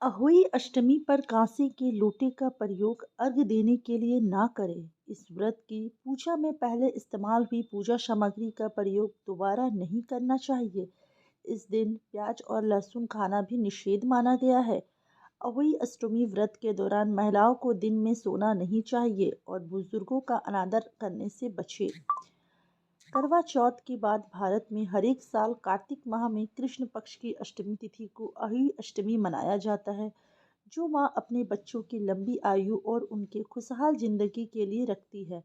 अहोई अष्टमी पर कांसे के लोटे का प्रयोग अर्घ्य देने के लिए ना करें। इस व्रत की पूजा में पहले इस्तेमाल हुई पूजा सामग्री का प्रयोग दोबारा नहीं करना चाहिए। इस दिन प्याज और लहसुन खाना भी निषेध माना गया है। अहोई अष्टमी व्रत के दौरान महिलाओं को दिन में सोना नहीं चाहिए और बुजुर्गों का अनादर करने से बचें। करवा चौथ के बाद भारत में हर एक साल कार्तिक माह में कृष्ण पक्ष की अष्टमी तिथि को अहोई अष्टमी मनाया जाता है, जो माँ अपने बच्चों की लंबी आयु और उनके खुशहाल जिंदगी के लिए रखती है।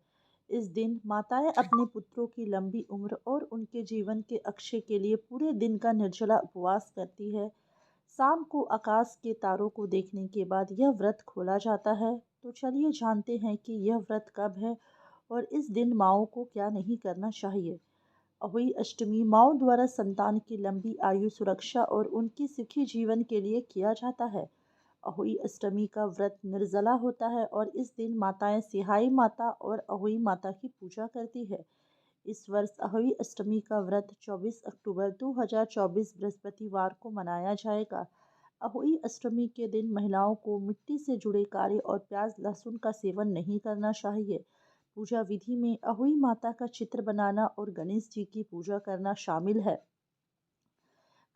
इस दिन माताएं अपने पुत्रों की लंबी उम्र और उनके जीवन के अक्षय के लिए पूरे दिन का निर्जला उपवास करती है। शाम को आकाश के तारों को देखने के बाद यह व्रत खोला जाता है। तो चलिए जानते हैं कि यह व्रत कब है और इस दिन माँओं को क्या नहीं करना चाहिए। अहोई अष्टमी माँओं द्वारा संतान की लंबी आयु, सुरक्षा और उनकी सुखी जीवन के लिए किया जाता है। अहोई अष्टमी का व्रत निर्जला होता है और इस दिन माताएं सिहाई माता और अहोई माता की पूजा करती है। इस वर्ष अहोई अष्टमी का व्रत 24 अक्टूबर 2024 बृहस्पतिवार को मनाया जाएगा। अहोई अष्टमी के दिन महिलाओं को मिट्टी से जुड़े कार्य और प्याज लहसुन का सेवन नहीं करना चाहिए। पूजा विधि में अहोई माता का चित्र बनाना और गणेश जी की पूजा करना शामिल है।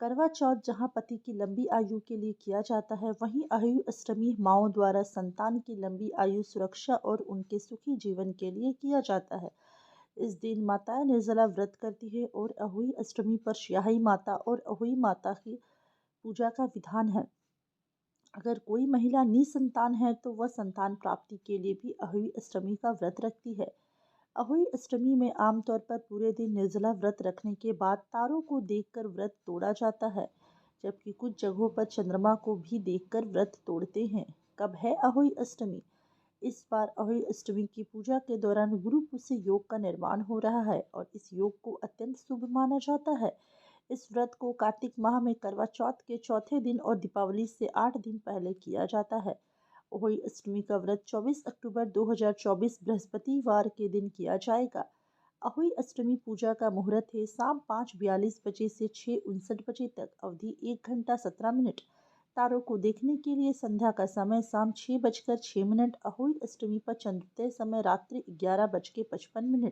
करवा चौथ जहाँ पति की लंबी आयु के लिए किया जाता है, वहीं अहोई अष्टमी माँओं द्वारा संतान की लंबी आयु, सुरक्षा और उनके सुखी जीवन के लिए किया जाता है। इस दिन माताएं निर्जला व्रत करती है और अहोई अष्टमी पर स्याही माता और अहोई माता की पूजा का विधान है। अगर कोई महिला निसंतान है तो वह संतान प्राप्ति के लिए भी अहोई अष्टमी का व्रत रखती है। अहोई अष्टमी में आमतौर पर पूरे दिन निर्जला व्रत रखने के बाद तारों को देखकर व्रत तोड़ा जाता है, जबकि कुछ जगहों पर चंद्रमा को भी देखकर व्रत तोड़ते हैं। कब है अहोई अष्टमी? इस बार अहोई अष्टमी की पूजा के दौरान गुरु पुष्य योग का निर्माण हो रहा है और इस योग को अत्यंत शुभ माना जाता है। इस व्रत को कार्तिक माह में करवा चौथ के चौथे दिन और दीपावली से 8 दिन पहले किया जाता है। अहोई अष्टमी का व्रत 24 अक्टूबर 2024 बृहस्पतिवार के दिन किया जाएगा। अहोई अष्टमी पूजा का मुहूर्त है शाम 5:42 बजे से 6:59 बजे तक, अवधि 1 घंटा 17 मिनट। तारों को देखने के लिए संध्या का समय शाम 6:06। अहोई अष्टमी पर चंद्रोदय समय रात्रि 11:55।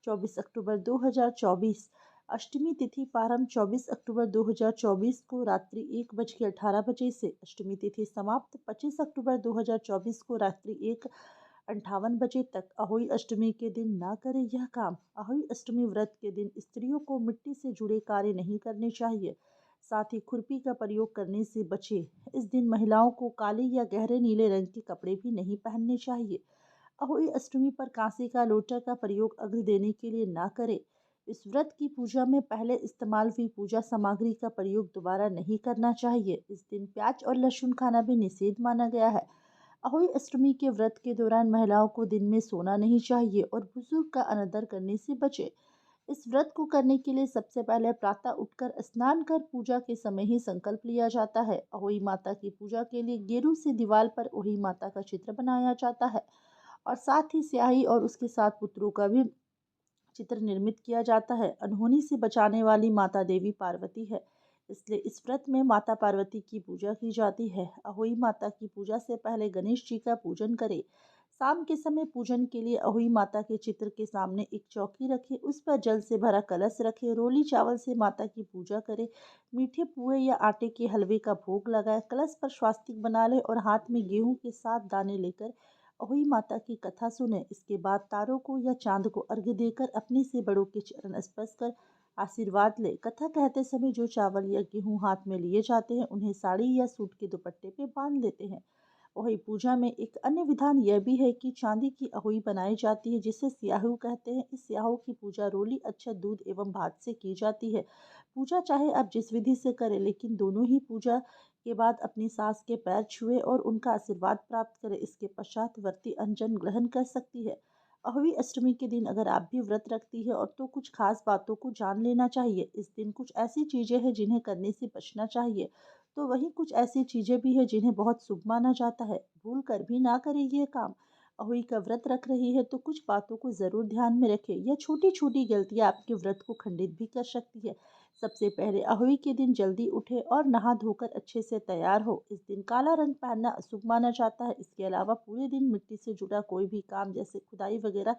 24 अक्टूबर 2024 अष्टमी तिथि प्रारंभ 24 अक्टूबर 2024 को रात्रि 1:18 से। अष्टमी तिथि समाप्त 25 अक्टूबर 2024 को रात्रि 1:58 तक। अहोई अष्टमी के दिन ना करें यह काम। अहोई अष्टमी व्रत के दिन स्त्रियों को मिट्टी से जुड़े कार्य नहीं करने चाहिए, साथ ही खुरपी का प्रयोग करने से बचें। इस दिन महिलाओं को काले या गहरे नीले रंग के कपड़े भी नहीं पहनने चाहिए। अहोई अष्टमी पर कांसे का लोटा का प्रयोग अर्घ्य देने के लिए ना करें। इस व्रत की पूजा में पहले इस्तेमाल हुई पूजा सामग्री का प्रयोग दोबारा नहीं करना चाहिए। इस दिन प्याज और लहसुन खाना भी निषेध माना गया है। अहोई अष्टमी के व्रत के दौरान महिलाओं को दिन में सोना नहीं चाहिए और बुजुर्ग का अनादर करने से बचें। इस व्रत को करने के लिए सबसे पहले प्रातः उठकर स्नान कर पूजा के समय ही संकल्प लिया जाता है। अहोई माता की पूजा के लिए गेरू से दीवार पर अहोई माता का चित्र बनाया जाता है और साथ ही स्याही और उसके साथ पुत्रों का भी चित्र निर्मित किया जाता है। अनहोनी से बचाने वाली माता देवी पार्वती है, इसलिए इस व्रत में माता पार्वती की पूजा की जाती है। अहोई माता की पूजा से पहले गणेश जी का पूजन करें। शाम के समय पूजन के लिए अहोई माता के चित्र के सामने एक चौकी रखें, उस पर जल से भरा कलश रखें, रोली चावल से माता की पूजा करें, मीठे पुए या आटे के हलवे का भोग लगाए, कलश पर स्वास्तिक बना ले और हाथ में गेहूं के 7 दाने लेकर अहोई माता की कथा सुने। इसके बाद तारों को या चांद को अर्घ्य देकर अपने से बड़ों के चरण स्पर्श कर आशीर्वाद ले। कथा कहते समय जो चावल या गेहूं हाथ में लिए जाते हैं, उन्हें साड़ी या सूट के दुपट्टे पे बांध लेते हैं। अहोई पूजा में एक अन्य विधान यह भी है कि चांदी की अहोई बनाई जाती है, जिसे स्याहू कहते हैं। इस स्याहू की पूजा रोली, अक्षत, दूध एवं भात से की जाती है। पूजा चाहे आप जिस विधि से करें, लेकिन दोनों ही पूजा के बाद अपनी सास के पैर छुए और उनका आशीर्वाद प्राप्त करें। इसके पश्चात व्रती अंजन ग्रहण कर सकती है। अहोई अष्टमी के दिन अगर आप भी व्रत रखती है और तो कुछ खास बातों को जान लेना चाहिए। इस दिन कुछ ऐसी चीजें हैं जिन्हें करने से बचना चाहिए, तो वहीं कुछ ऐसी चीजें भी है जिन्हें बहुत शुभ माना जाता है। भूल कर भी ना करें ये काम। अहोई का व्रत रख रही है तो कुछ बातों को जरूर ध्यान में रखें। यह छोटी छोटी गलतियां आपके व्रत को खंडित भी कर सकती है, सबसे पहले अहोई के दिन जल्दी उठे और नहा धोकर अच्छे से तैयार हो। इस दिन काला रंग पहनना अशुभ माना जाता है। इसके अलावा पूरे दिन मिट्टी से जुड़ा कोई भी काम जैसे खुदाई वगैरह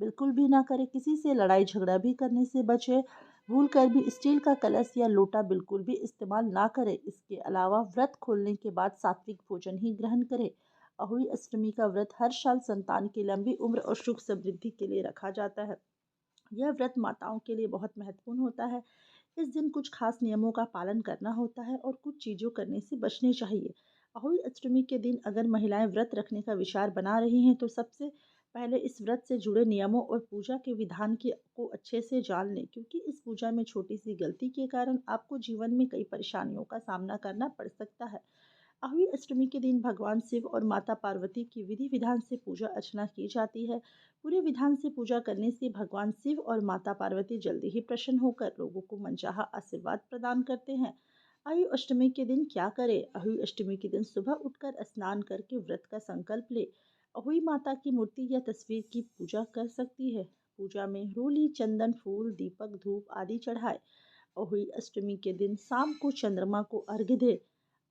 बिल्कुल भी ना करें। किसी से लड़ाई झगड़ा भी करने से बचे। भूल कर भी स्टील का कलश या लोटा बिल्कुल भी इस्तेमाल ना करें। इसके अलावा व्रत खोलने के बाद सात्विक भोजन ही ग्रहण करें। अहोई अष्टमी का व्रत हर साल संतान की लंबी उम्र और सुख समृद्धि के लिए रखा जाता है। यह व्रत माताओं के लिए बहुत महत्वपूर्ण होता है। इस दिन कुछ खास नियमों का पालन करना होता है और कुछ चीज़ों करने से बचने चाहिए। अहोई अष्टमी के दिन अगर महिलाएं व्रत रखने का विचार बना रही हैं तो सबसे पहले इस व्रत से जुड़े नियमों और पूजा के विधान को अच्छे से जान लें, क्योंकि इस पूजा में छोटी सी गलती के कारण आपको जीवन में कई परेशानियों का सामना करना पड़ सकता है। अहोई अष्टमी के दिन भगवान शिव और माता पार्वती की विधि विधान से पूजा अर्चना की जाती है। पूरे विधान से पूजा करने से भगवान शिव और माता पार्वती जल्दी ही प्रसन्न होकर लोगों को मनचाहा आशीर्वाद प्रदान करते हैं। अहोई अष्टमी के दिन क्या करें? अहोई अष्टमी के दिन सुबह उठकर स्नान करके व्रत का संकल्प ले। अहोई माता की मूर्ति या तस्वीर की पूजा कर सकती है। पूजा में रोली, चंदन, फूल, दीपक, धूप आदि चढ़ाए। अहोई अष्टमी के दिन शाम को चंद्रमा को अर्घ्य दे।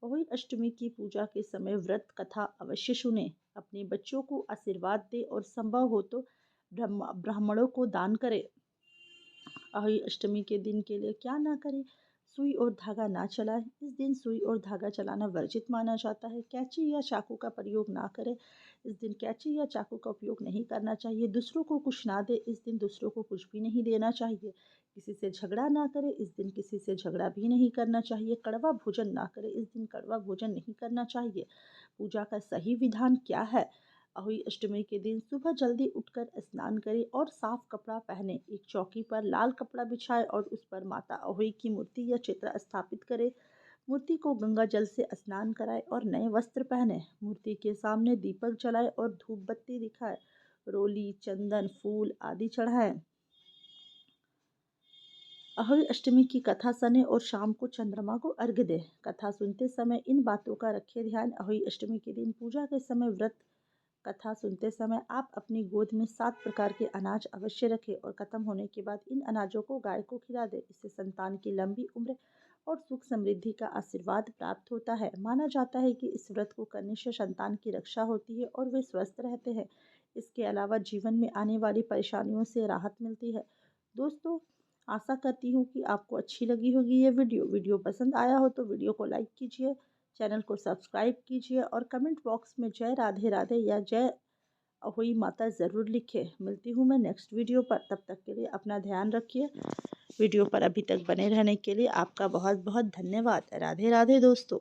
अहोई अष्टमी की पूजा के समय व्रत कथा अवश्य सुने। अपने बच्चों को आशीर्वाद दे और संभव हो तो ब्राह्मणों को दान करे। अहोई अष्टमी के दिन के लिए क्या ना करें? सुई और धागा ना चलाएं। इस दिन सुई और धागा चलाना वर्जित माना जाता है। कैंची या चाकू का प्रयोग ना करें। इस दिन कैंची या चाकू का उपयोग नहीं करना चाहिए। दूसरों को कुछ ना दे। इस दिन दूसरों को कुछ भी नहीं देना चाहिए। किसी से झगड़ा ना करें। इस दिन किसी से झगड़ा भी नहीं करना चाहिए। कड़वा भोजन ना करें। इस दिन कड़वा भोजन नहीं करना चाहिए। पूजा का सही विधान क्या है? अहोई अष्टमी के दिन सुबह जल्दी उठकर स्नान करें और साफ कपड़ा पहने। एक चौकी पर लाल कपड़ा बिछाए और उस पर माता अहोई की मूर्ति या चित्र स्थापित करें। मूर्ति को गंगा जल से स्नान कराए और नए वस्त्र पहने। मूर्ति के सामने दीपक जलाए और धूप बत्ती दिखाए। रोली, चंदन, फूल आदि चढ़ाए। अहोई अष्टमी की कथा सुने और शाम को चंद्रमा को अर्घ्य दे। कथा सुनते समय इन बातों का रखिए ध्यान। अहोई अष्टमी के दिन पूजा के समय व्रत कथा सुनते समय आप अपनी गोद में 7 प्रकार के अनाज अवश्य रखें और खत्म होने के बाद इन अनाजों को गाय को खिला दें। इससे संतान की लंबी उम्र और सुख समृद्धि का आशीर्वाद प्राप्त होता है। माना जाता है कि इस व्रत को करने से संतान की रक्षा होती है और वे स्वस्थ रहते हैं। इसके अलावा जीवन में आने वाली परेशानियों से राहत मिलती है। दोस्तों, आशा करती हूँ कि आपको अच्छी लगी होगी ये वीडियो पसंद आया हो तो वीडियो को लाइक कीजिए, चैनल को सब्सक्राइब कीजिए और कमेंट बॉक्स में जय राधे राधे या जय अहोई माता ज़रूर लिखें। मिलती हूँ मैं नेक्स्ट वीडियो पर। तब तक के लिए अपना ध्यान रखिए। वीडियो पर अभी तक बने रहने के लिए आपका बहुत बहुत धन्यवाद। राधे राधे दोस्तों।